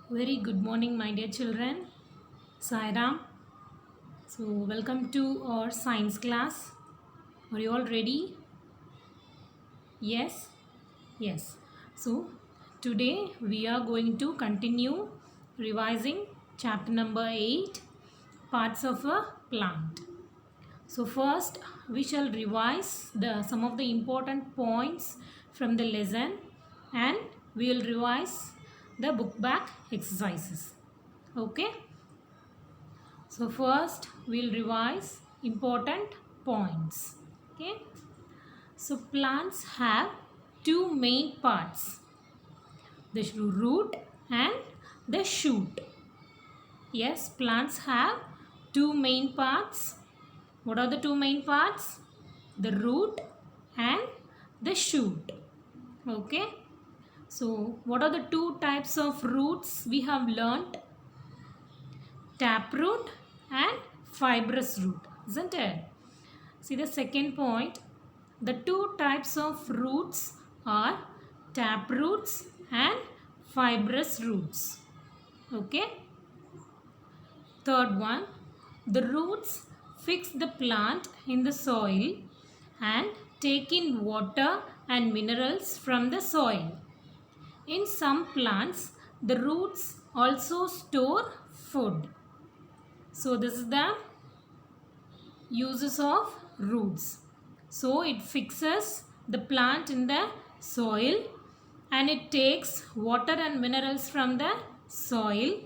Very good morning, my dear children. Sairam. So, welcome to our science class. Are you all ready? Yes? Yes. So, today we are going to continue revising chapter number 8, parts of a plant. So, first we shall revise some of the important points from the lesson and we will revise the book back exercises. Okay? So first we'll revise important points. Okay. So plants have two main parts, the root and the shoot. Yes, plants have two main parts. What are the two main parts? The root and the shoot. Okay. So what are the two types of roots we have learnt? Taproot and fibrous root, isn't it? See the second point. The two types of roots are taproots and fibrous roots. Okay. Third one. The roots fix the plant in the soil and take in water and minerals from the soil. In some plants, the roots also store food. So this is the uses of roots. So it fixes the plant in the soil and it takes water and minerals from the soil,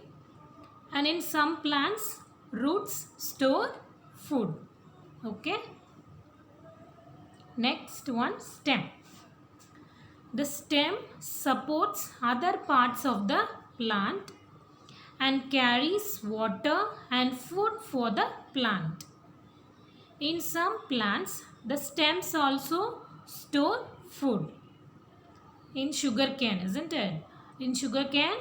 and in some plants roots store food. Okay. Next one, stem. The stem supports other parts of the plant and carries water and food for the plant. In some plants, the stems also store food. In sugarcane, isn't it? In sugarcane,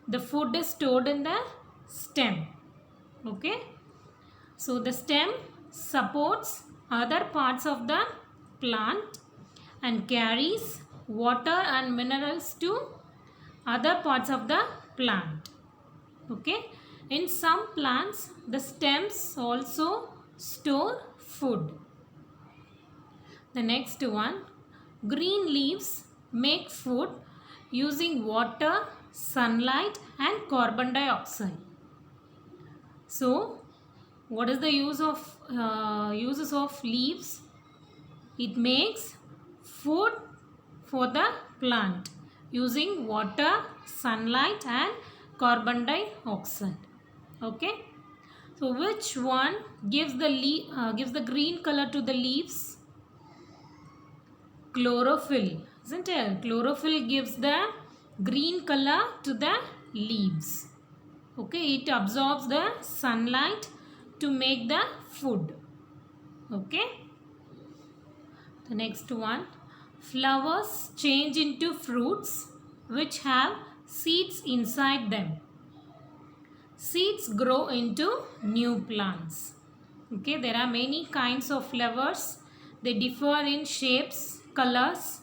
the food is stored in the stem. Okay. So, the stem supports other parts of the plant and carries water and minerals to other parts of the plant. Okay. In some plants, the stems also store food. The next one, green leaves make food using water, sunlight and carbon dioxide. So, what is the uses of leaves? It makes food for the plant using water, sunlight and carbon dioxide. Okay. So which one gives the green color to the leaves? Chlorophyll, isn't it? Chlorophyll gives the green color to the leaves. Okay, it absorbs the sunlight to make the food. Okay. The next one, flowers change into fruits which have seeds inside them. Seeds grow into new plants. Okay, there are many kinds of flowers. They differ in shapes, colors.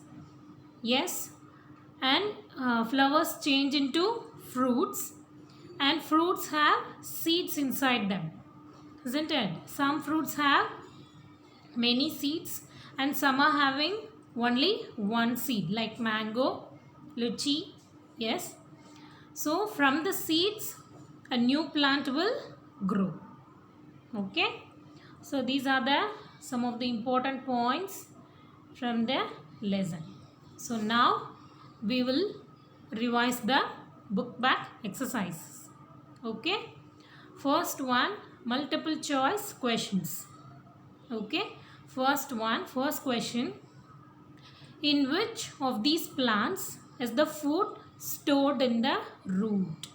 Yes, and flowers change into fruits, and fruits have seeds inside them, isn't it? Some fruits have many seeds and some are having only one seed, like mango, lychee. Yes. So from the seeds a new plant will grow. Okay. So these are some of the important points from the lesson. So now we will revise the book back exercises. Okay. First one, multiple choice questions. Okay. First question. In which of these plants is the food stored in the root?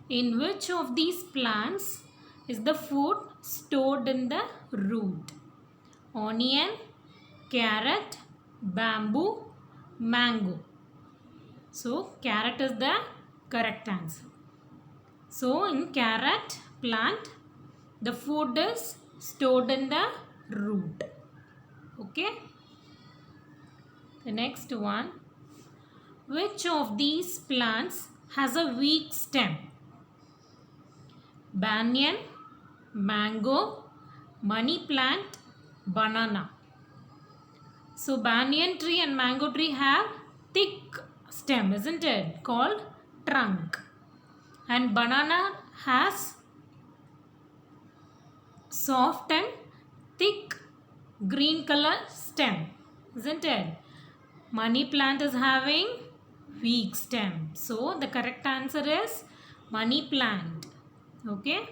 In which of these plants is the food stored in the root? Onion, carrot, bamboo, mango. So, carrot is the correct answer. So, in carrot plant, the food is stored in the root. Okay. The next one. Which of these plants has a weak stem? Banyan, mango, money plant, banana. So banyan tree and mango tree have thick stem, isn't it? Called trunk. And banana has soft and thick green color stem, isn't it? Money plant is having weak stem. So the correct answer is money plant. Okay.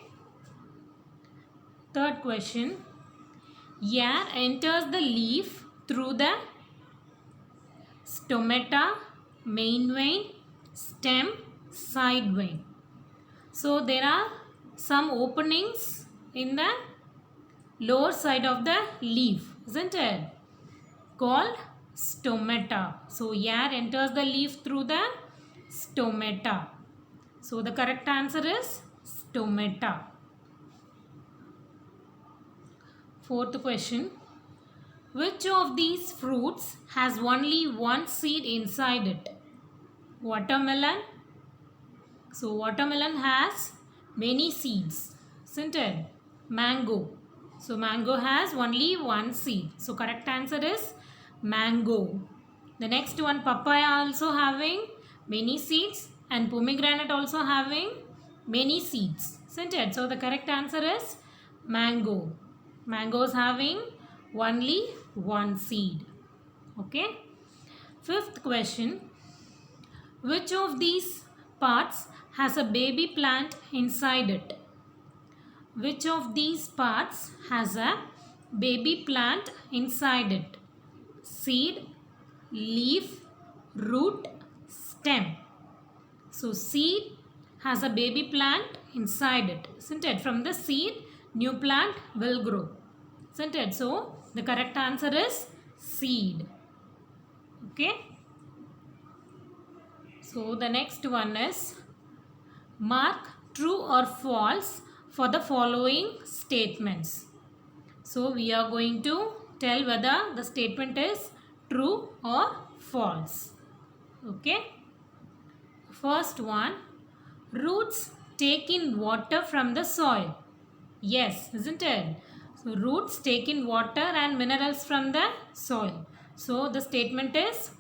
Third question. Air enters the leaf through the stomata, main vein, stem, side vein. So there are some openings in the lower side of the leaf, isn't it? Called stomata. So air enters the leaf through the stomata. So the correct answer is stomata. Fourth question. Which of these fruits has only one seed inside it? Watermelon. So watermelon has many seeds, isn't it? Mango. So mango has only one seed. So correct answer is mango. The next one, papaya also having many seeds and pomegranate also having many seeds, isn't it? So the correct answer is mango. Mango is having only one seed. Okay. Fifth question. Which of these parts has a baby plant inside it? Which of these parts has a baby plant inside it? Seed, leaf, root, stem. So seed has a baby plant inside it, isn't it? From the seed, new plant will grow, isn't it? So the correct answer is seed. Okay. So the next one is mark true or false for the following statements. So we are going to tell whether the statement is true or false. Okay. First one, roots take in water from the soil. Yes, isn't it? So roots take in water and minerals from the soil. So the statement is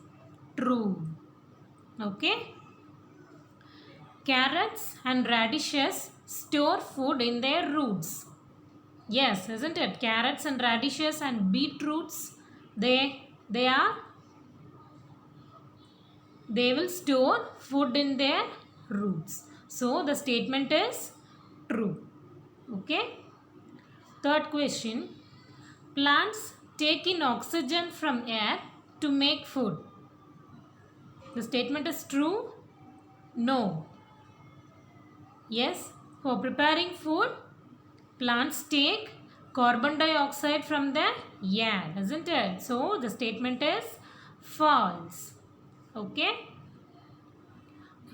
true. Okay. Carrots and radishes store food in their roots. Yes, isn't it? Carrots and radishes and beetroots, they will store food in their roots. So the statement is true. Okay. Third question. Plants take in oxygen from air to make food. The statement is true. No. Yes. For preparing food, plants take carbon dioxide from the air, isn't it? So the statement is false. Okay.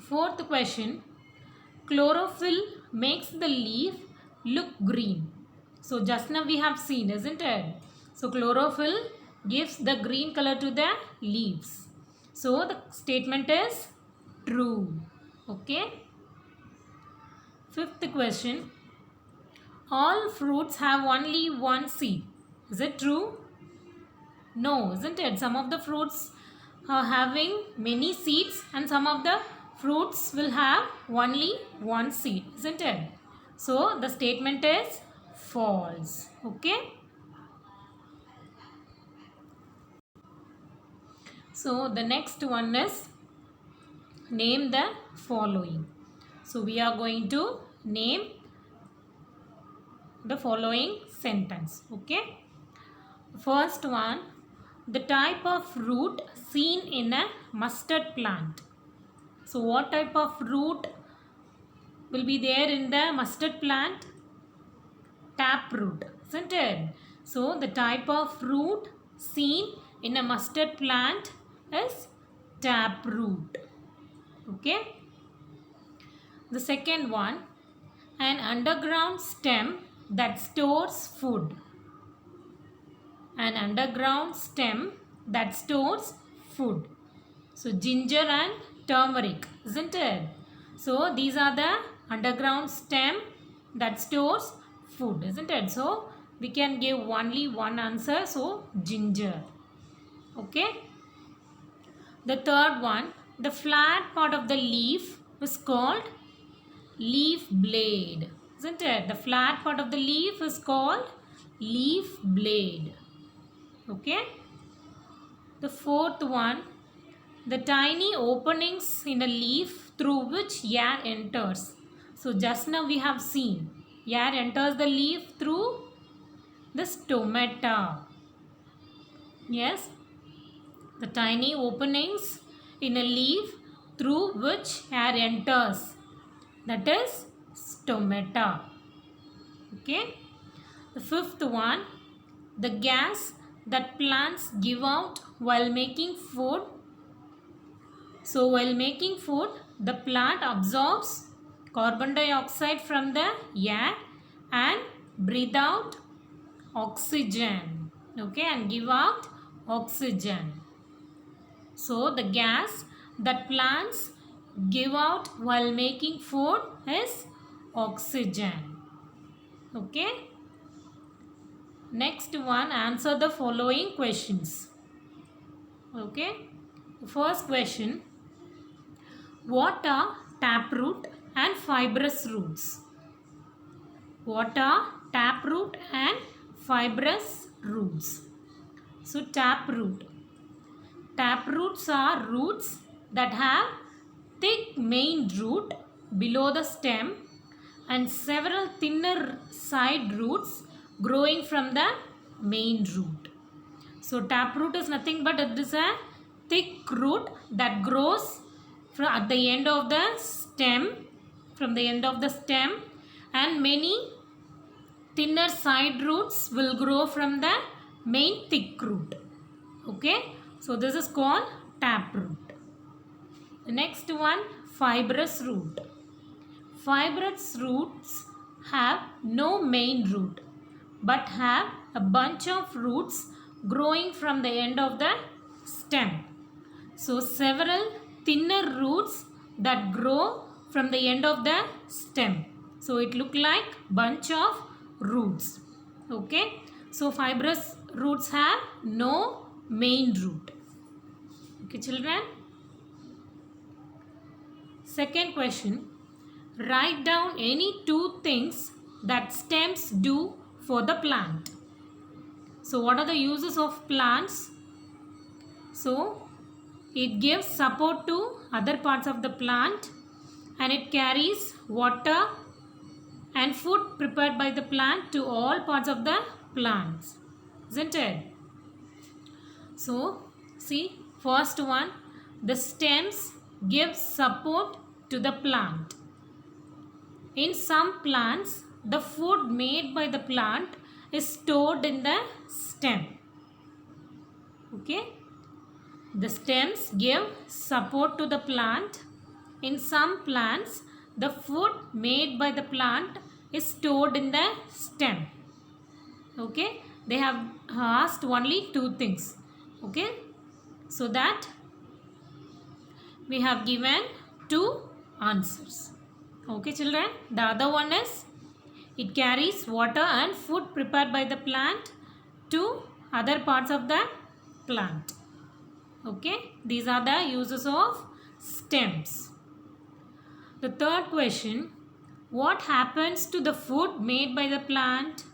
Fourth question. Chlorophyll makes the leaf look green. So just now we have seen, isn't it? So chlorophyll gives the green color to the leaves. So the statement is true. Okay. Fifth question. All fruits have only one seed. Is it true? No, isn't it? Some of the fruits are having many seeds and some of the fruits will have only one seed, isn't it? So the statement is false. Okay. So the next one is name the following. So we are going to name the following sentence. Okay. First one, the type of root seen in a mustard plant. So what type of root will be there in the mustard plant? Taproot, isn't it? So the type of root seen in a mustard plant is taproot. Okay. The second one, an underground stem that stores food. An underground stem that stores food. So ginger and turmeric, isn't it? So these are the underground stem that stores food, isn't it? So we can give only one answer. So ginger. Okay. The third one, the flat part of the leaf is called leaf blade, isn't it? The flat part of the leaf is called leaf blade. Okay. The fourth one, the tiny openings in a leaf through which air enters. So just now we have seen air enters the leaf through the stomata. Yes, the tiny openings in a leaf through which air enters, that is stomata. Okay. The fifth one, the gas that plants give out while making food. So while making food, the plant absorbs carbon dioxide from the air and breathe out oxygen. Okay, and give out oxygen. So the gas that plants give out while making food is oxygen. Okay. Next one, answer the following questions. Okay. First question, what are taproot and fibrous roots? What are taproot and fibrous roots? So taproot. Taproots are roots that have thick main root below the stem and several thinner side roots growing from the main root. So taproot is nothing but it is a thick root that grows from at the end of the stem, from the end of the stem, and many thinner side roots will grow from the main thick root. Okay, so this is called taproot. The next one, fibrous root. Fibrous roots have no main root but have a bunch of roots growing from the end of the stem. So several thinner roots that grow from the end of the stem. So it look like bunch of roots. Okay. So fibrous roots have no main root. Okay, children. Second question. Write down any two things that stems do for the plant. So what are the uses of plants? So it gives support to other parts of the plant and it carries water and food prepared by the plant to all parts of the plants, isn't it? So see, first one, the stems give support to the plant. In some plants, the food made by the plant is stored in the stem. Okay. The stems give support to the plant. In some plants, the food made by the plant is stored in the stem. Okay. They have asked only two things. Okay. So that we have given two answers. Okay, children. The other one is it carries water and food prepared by the plant to other parts of the plant. Okay, these are the uses of stems. The third question, what happens to the food made by the plant?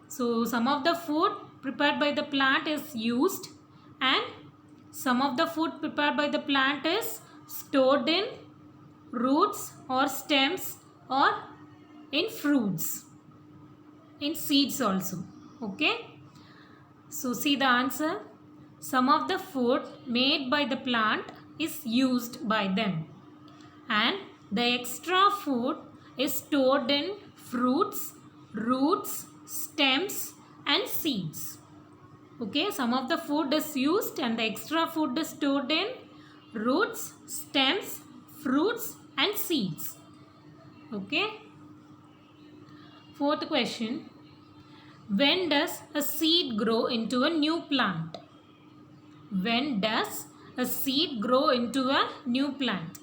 So some of the food prepared by the plant is used and some of the food prepared by the plant is stored in roots or stems or in fruits, in seeds also. Okay. So see the answer. Some of the food made by the plant is used by them and the extra food is stored in fruits, roots, stems and seeds. Okay, some of the food is used and the extra food is stored in roots, stems, fruits and seeds. Okay. Fourth question. When does a seed grow into a new plant? When does a seed grow into a new plant?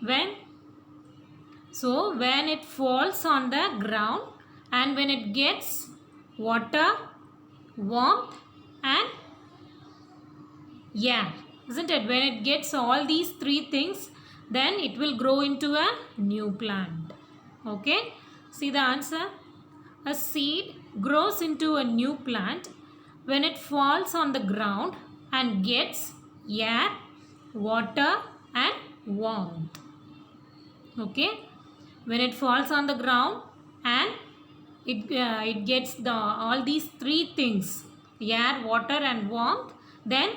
when when it falls on the ground and when it gets water, warmth and air, isn't it? When it gets all these three things, then it will grow into a new plant. Okay, see the answer. A seed grows into a new plant when it falls on the ground and gets air, water and warmth. Okay, when it falls on the ground and it gets all these three things, air, water and warmth, then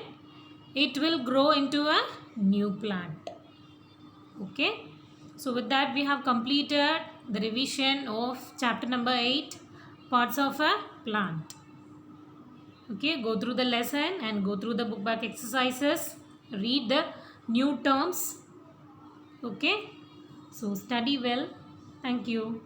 it will grow into a new plant. Okay, so with that we have completed the revision of chapter number 8, parts of a plant. Okay, go through the lesson and go through the book back exercises, read the new terms. Okay, so study well. Thank you.